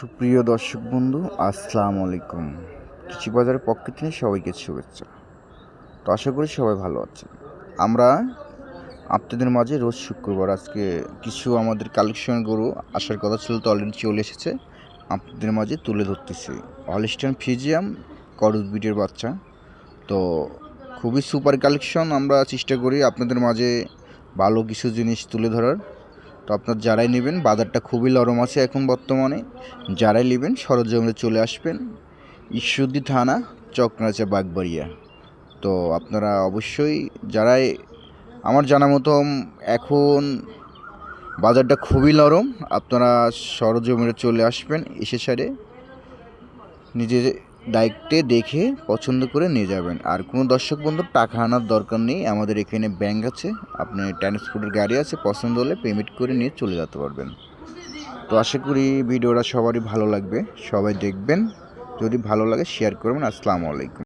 সুপ্রিয় দর্শক বন্ধু, আসসালামু আলাইকুম। কৃষি বাজারের পক্ষ থেকে সবাইকে শুভেচ্ছা। তো আশা করি সবাই ভালো আছেন। আমরা আপনাদের মাঝে রোজ শুক্রবার আজকে কিছু আমাদের কালেকশন গরু আসার কথা ছিল, তো অলরেডি চলে এসেছে, আপনাদের মাঝে তুলে ধরতেছি। হলস্টাইন ফ্রিজিয়ান করজ ব্রিডের বাচ্চা। তো খুবই সুপার কালেকশন, আমরা চেষ্টা করি আপনাদের মাঝে ভালো কিছু জিনিস তুলে ধরার। তো আপনার যারাই নেবেন, বাজারটা খুবই নরম আছে এখন বর্তমানে। যারাই নেবেন সরজমিনে চলে আসবেন, ঈশ্বরদী থানা, চকনাচা, বাগবাড়িয়া। তো আপনারা অবশ্যই যারাই, আমার জানা মতো এখন বাজারটা খুবই নরম, আপনারা সরজমিনে চলে আসবেন, এসে সারে নিজের দায়িত্বে দেখে পছন্দ করে নিয়ে যাবেন। আর কোনো দর্শক বন্ধুর টাকা আনার দরকার নেই, আমাদের এখানে ব্যাংক আছে, আপনার ট্রান্সপোর্টের গাড়ি আছে, পছন্দ হলে পেমেন্ট করে নিয়ে চলে যেতে পারবেন। তো আশা করি ভিডিওটা সবারই ভালো লাগবে, সবাই দেখবেন, যদি ভালো লাগে শেয়ার করবেন। আসসালামু আলাইকুম।